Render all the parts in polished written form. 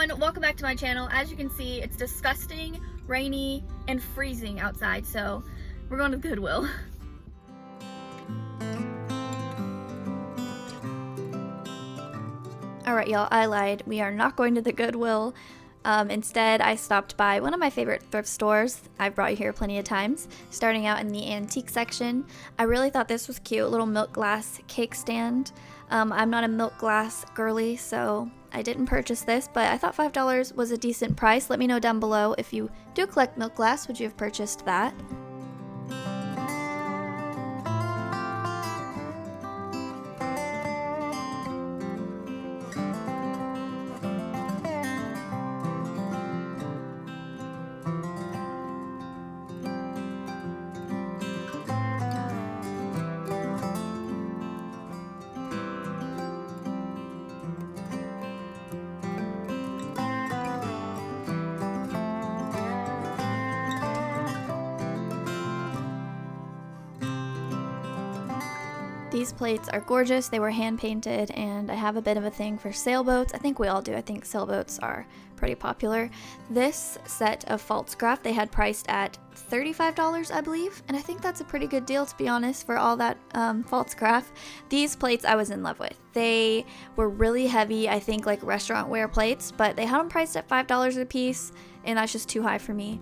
everyone, welcome back to my channel. As you can see, it's disgusting, rainy, and freezing outside, so we're going to Goodwill. Alright y'all, I lied. We are not going to the Goodwill. Instead, I stopped by one of my favorite thrift stores. I've brought you here plenty of times, starting out in the antique section. I really thought this was cute, little milk glass cake stand. I'm not a milk glass girly, so I didn't purchase this, but I thought $5 was a decent price. Let me know down below if you do collect milk glass, would you have purchased that? These plates are gorgeous. They were hand painted, and I have a bit of a thing for sailboats. I think we all do. I think sailboats are pretty popular. This set of Falstaff they had priced at $35, I believe, and I think that's a pretty good deal, to be honest, for all that Falstaff. These plates I was in love with. They were really heavy, I think like restaurant ware plates, but they had them priced at $5 a piece, and that's just too high for me.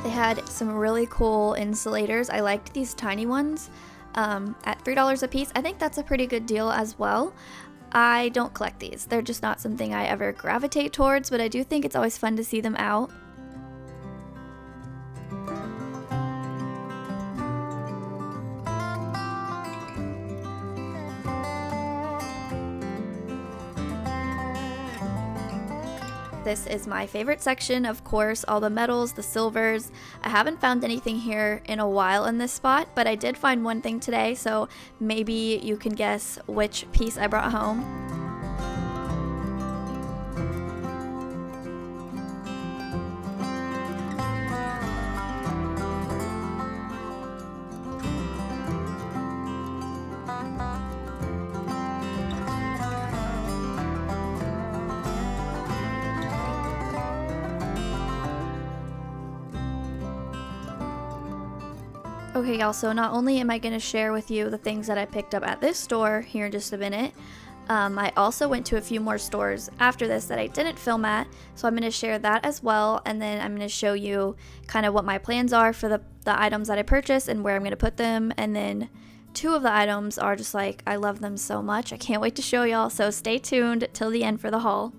They had some really cool insulators. I liked these tiny ones at $3 a piece. I think that's a pretty good deal as well. I don't collect these. They're just not something I ever gravitate towards, but I do think it's always fun to see them out. This is my favorite section, of course, all the metals, the silvers. I haven't found anything here in a while in this spot, but I did find one thing today, so maybe you can guess which piece I brought home. Okay y'all, so not only am I going to share with you the things that I picked up at this store here in just a minute, I also went to a few more stores after this that I didn't film at, so I'm going to share that as well, and then I'm going to show you kind of what my plans are for the items that I purchased and where I'm going to put them, and then two of the items are just like, I love them so much, I can't wait to show y'all, so stay tuned till the end for the haul.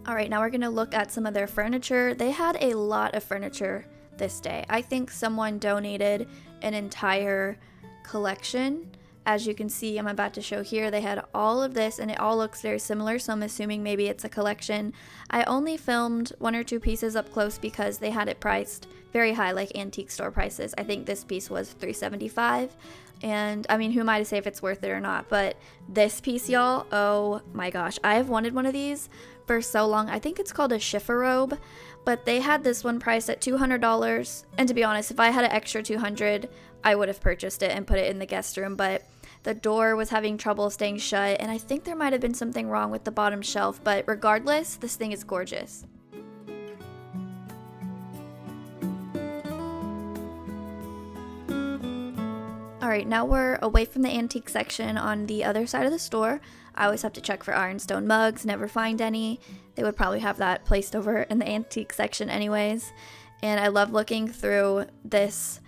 Alright, now we're going to look at some of their furniture. They had a lot of furniture this day. I think someone donated an entire collection. As you can see, I'm about to show here, they had all of this and it all looks very similar, so I'm assuming maybe it's a collection. I only filmed one or two pieces up close because they had it priced very high, like antique store prices. I think this piece was $3.75. And I mean, who am I to say if it's worth it or not? But this piece, y'all, oh my gosh, I have wanted one of these for so long. I think it's called a chifforobe, but they had this one priced at $200. And to be honest, if I had an extra $200, I would have purchased it and put it in the guest room. But the door was having trouble staying shut, and I think there might have been something wrong with the bottom shelf. But regardless, this thing is gorgeous. Alright, now we're away from the antique section on the other side of the store. I always have to check for ironstone mugs, never find any. They would probably have that placed over in the antique section anyways. And I love looking through this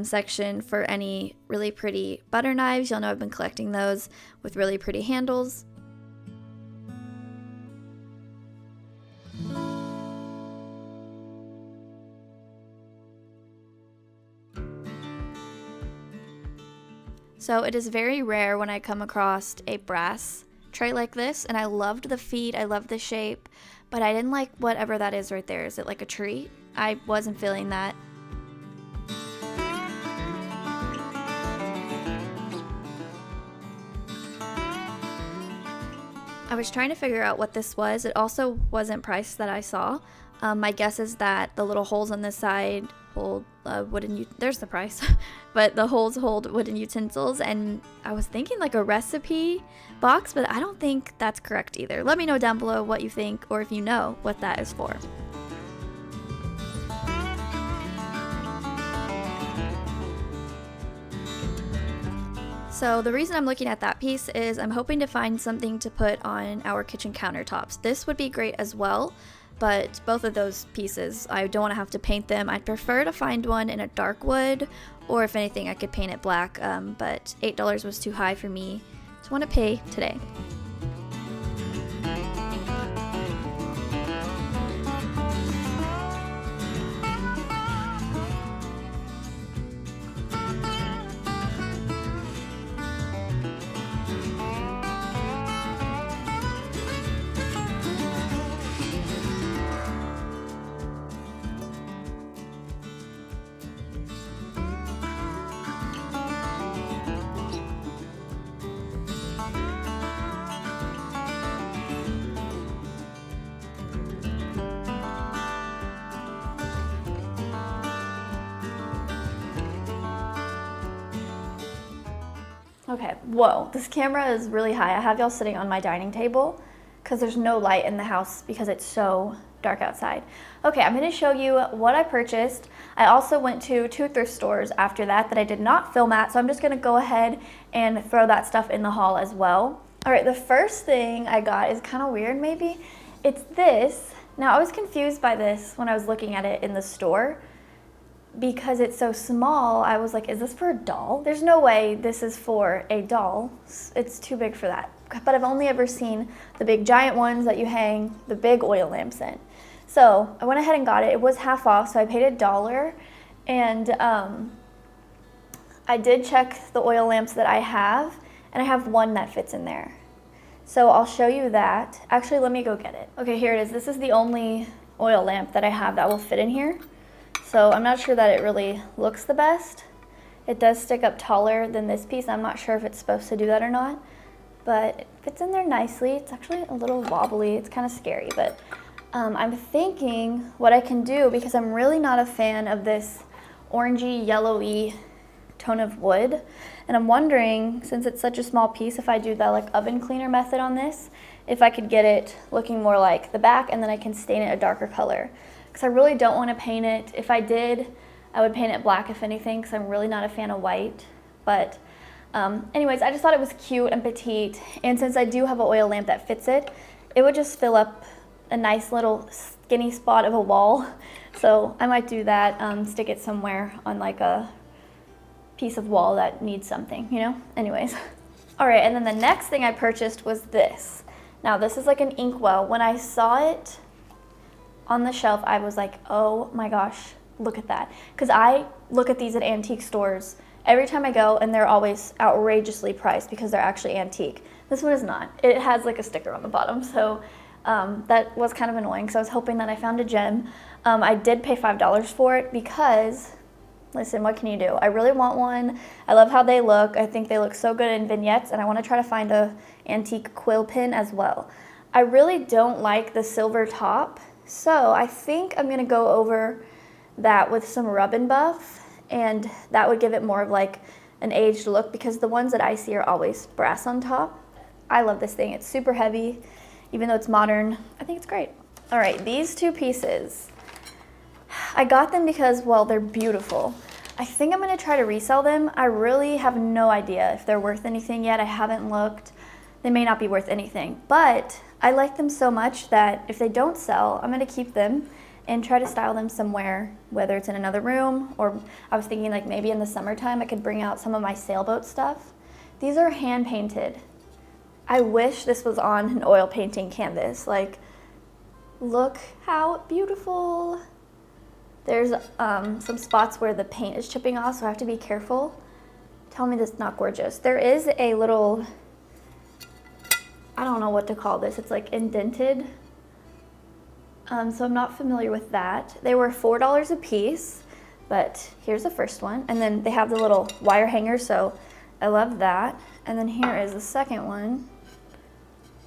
section for any really pretty butter knives. You'll know I've been collecting those with really pretty handles. So it is very rare when I come across a brass tray like this, and I loved the feet, I loved the shape, but I didn't like whatever that is right there. Is it like a tree? I wasn't feeling that. I was trying to figure out what this was. It also wasn't priced that I saw. My guess is that the little holes on this side hold there's the price, but the holes hold wooden utensils, and I was thinking like a recipe box, but I don't think that's correct either. Let me know down below what you think, or if you know what that is for. So the reason I'm looking at that piece is I'm hoping to find something to put on our kitchen countertops. This would be great as well, but both of those pieces, I don't want to have to paint them. I'd prefer to find one in a dark wood, or if anything, I could paint it black, but $8 was too high for me to want to pay today. Okay, whoa, this camera is really high. I have y'all sitting on my dining table because there's no light in the house because it's so dark outside. Okay, I'm gonna show you what I purchased. I also went to 2 thrift stores after that I did not film at, so I'm just gonna go ahead and throw that stuff in the haul as well. All right, the first thing I got is kind of weird maybe. It's this. Now I was confused by this when I was looking at it in the store. Because it's so small, I was like, is this for a doll? There's no way this is for a doll. It's too big for that. But I've only ever seen the big giant ones that you hang the big oil lamps in. So I went ahead and got it. It was half off, so I paid $1. And I did check the oil lamps that I have, and I have one that fits in there. So I'll show you that. Actually, let me go get it. Okay, here it is. This is the only oil lamp that I have that will fit in here. So I'm not sure that it really looks the best. It does stick up taller than this piece. I'm not sure if it's supposed to do that or not, but it fits in there nicely. It's actually a little wobbly. It's kind of scary, but I'm thinking what I can do, because I'm really not a fan of this orangey, yellowy tone of wood. And I'm wondering, since it's such a small piece, if I do the like oven cleaner method on this, if I could get it looking more like the back, and then I can stain it a darker color. Because I really don't want to paint it. If I did, I would paint it black if anything, because I'm really not a fan of white. But anyways, I just thought it was cute and petite, and since I do have an oil lamp that fits it, it would just fill up a nice little skinny spot of a wall. So I might do that, stick it somewhere on like a piece of wall that needs something, you know? Anyways. All right, and then the next thing I purchased was this. Now this is like an inkwell. When I saw it on the shelf, I was like, oh my gosh, look at that. Because I look at these at antique stores every time I go, and they're always outrageously priced because they're actually antique. This one is not. It has like a sticker on the bottom, so that was kind of annoying, because I was hoping that I found a gem. I did pay $5 for it because, listen, what can you do? I really want one. I love how they look. I think they look so good in vignettes, and I want to try to find a antique quill pin as well. I really don't like the silver top, so I think I'm going to go over that with some rub and buff, and that would give it more of like an aged look, because the ones that I see are always brass on top. I love this thing. It's super heavy, even though it's modern. I think it's great. All right, these 2 pieces, I got them because, well, they're beautiful. I think I'm going to try to resell them. I really have no idea if they're worth anything yet. I haven't looked. They may not be worth anything, but I like them so much that if they don't sell, I'm going to keep them, and try to style them somewhere, whether it's in another room, or I was thinking like maybe in the summertime I could bring out some of my sailboat stuff. These are hand painted. I wish this was on an oil painting canvas. Like, look how beautiful. There's some spots where the paint is chipping off, so I have to be careful. Tell me this is not gorgeous. There is a little, I don't know what to call this. It's like indented. So I'm not familiar with that. They were $4 a piece, but here's the first one. And then they have the little wire hanger, so I love that. And then here is the second one.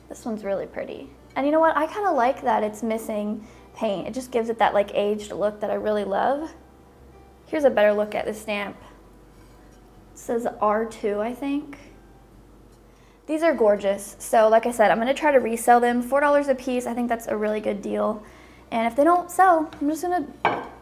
This one's really pretty. And you know what? I kind of like that it's missing paint. It just gives it that like aged look that I really love. Here's a better look at the stamp. It says R2, I think. These are gorgeous. So like I said, I'm gonna try to resell them. $4 a piece, I think that's a really good deal. And if they don't sell, I'm just gonna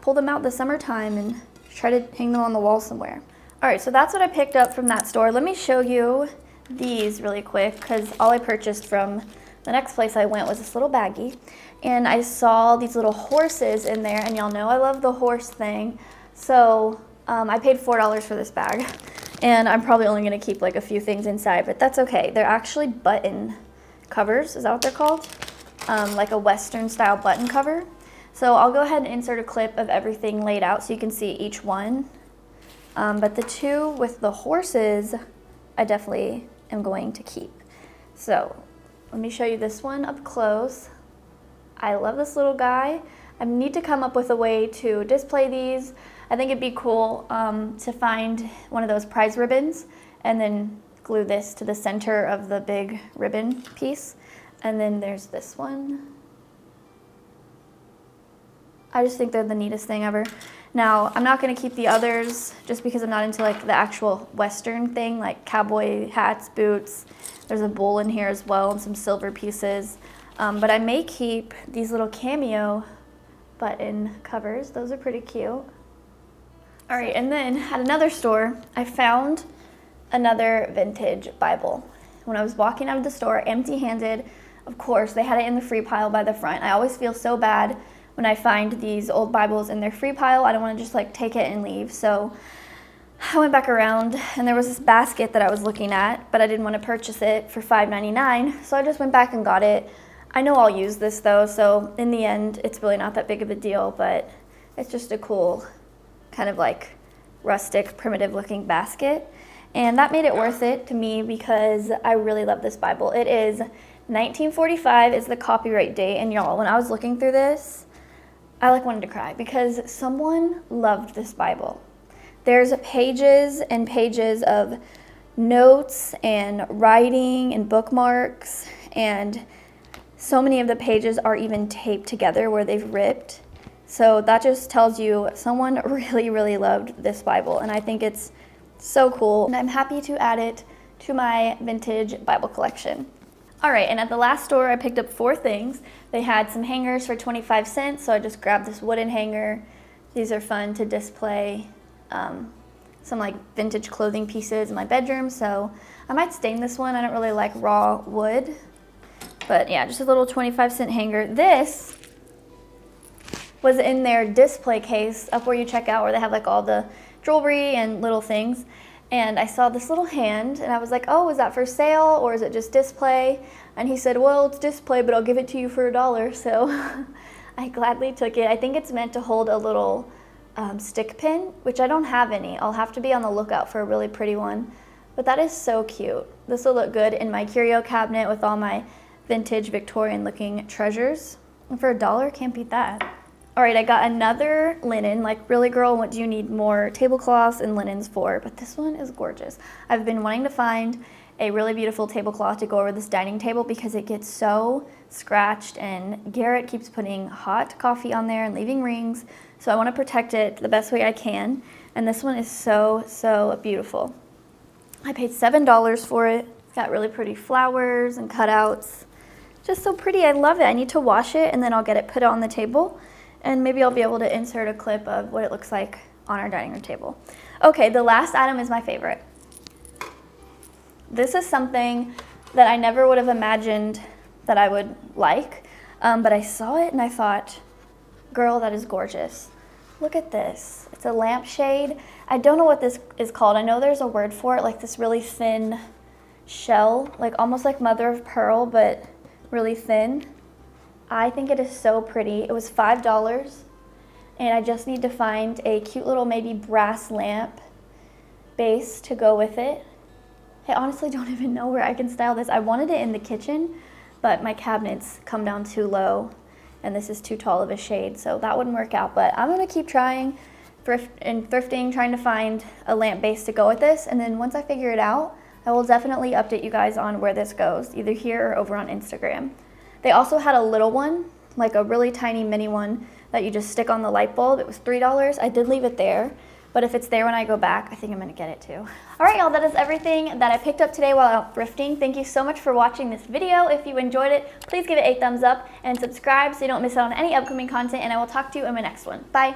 pull them out this summertime and try to hang them on the wall somewhere. All right, so that's what I picked up from that store. Let me show you these really quick, because all I purchased from the next place I went was this little baggie. And I saw these little horses in there, and y'all know I love the horse thing. So I paid $4 for this bag. And I'm probably only gonna keep like a few things inside, but that's okay. They're actually button covers, is that what they're called? Like a Western style button cover. So I'll go ahead and insert a clip of everything laid out so you can see each one. But the two with the horses, I definitely am going to keep. So let me show you this one up close. I love this little guy. I need to come up with a way to display these. I think it'd be cool to find one of those prize ribbons and then glue this to the center of the big ribbon piece. And then there's this one. I just think they're the neatest thing ever. Now, I'm not gonna keep the others just because I'm not into like the actual Western thing, like cowboy hats, boots. There's a bowl in here as well and some silver pieces. But I may keep these little cameo button covers. Those are pretty cute. All right, and then at another store, I found another vintage Bible. When I was walking out of the store empty-handed, of course, they had it in the free pile by the front. I always feel so bad when I find these old Bibles in their free pile. I don't want to just like take it and leave. So I went back around and there was this basket that I was looking at, but I didn't want to purchase it for $5.99. So I just went back and got it. I know I'll use this though, so in the end, it's really not that big of a deal, but it's just a cool kind of like rustic, primitive looking basket. And that made it worth it to me because I really love this Bible. It is 1945 is the copyright date, and y'all, when I was looking through this, I like wanted to cry because someone loved this Bible. There's pages and pages of notes and writing and bookmarks, and so many of the pages are even taped together where they've ripped. So that just tells you someone really, really loved this Bible, and I think it's so cool, and I'm happy to add it to my vintage Bible collection. All right, and at the last store, I picked up 4 things. They had some hangers for 25 cents, so I just grabbed this wooden hanger. These are fun to display some like vintage clothing pieces in my bedroom, so I might stain this one. I don't really like raw wood, but yeah, just a little 25-cent hanger. This was in their display case up where you check out, where they have like all the jewelry and little things. And I saw this little hand and I was like, oh, is that for sale or is it just display? And he said, well, it's display, but I'll give it to you for $1. So I gladly took it. I think it's meant to hold a little stick pin, which I don't have any. I'll have to be on the lookout for a really pretty one. But that is so cute. This will look good in my curio cabinet with all my vintage Victorian looking treasures. And for $1, can't beat that. All right, I got another linen, like really girl, what do you need more tablecloths and linens for? But this one is gorgeous. I've been wanting to find a really beautiful tablecloth to go over this dining table because it gets so scratched and Garrett keeps putting hot coffee on there and leaving rings. So I want to protect it the best way I can. And this one is so, so beautiful. I paid $7 for it. It's got really pretty flowers and cutouts. Just so pretty, I love it. I need to wash it and then I'll get it put on the table. And maybe I'll be able to insert a clip of what it looks like on our dining room table. Okay, the last item is my favorite. This is something that I never would have imagined that I would like, but I saw it and I thought, Girl, that is gorgeous. Look at this. It's a lampshade. I don't know what this is called. I know there's a word for it, like this really thin shell, like almost like mother of pearl, but really thin. I think it is so pretty. It was $5, and I just need to find a cute little maybe brass lamp base to go with it. I honestly don't even know where I can style this. I wanted it in the kitchen, but my cabinets come down too low, and this is too tall of a shade, so that wouldn't work out. But I'm gonna keep trying thrifting, trying to find a lamp base to go with this, and then once I figure it out, I will definitely update you guys on where this goes, either here or over on Instagram. They also had a little one, like a really tiny mini one that you just stick on the light bulb. It was $3. I did leave it there, but if it's there when I go back, I think I'm gonna get it too. All right, y'all, that is everything that I picked up today while out thrifting. Thank you so much for watching this video. If you enjoyed it, please give it a thumbs up and subscribe so you don't miss out on any upcoming content, and I will talk to you in my next one. Bye.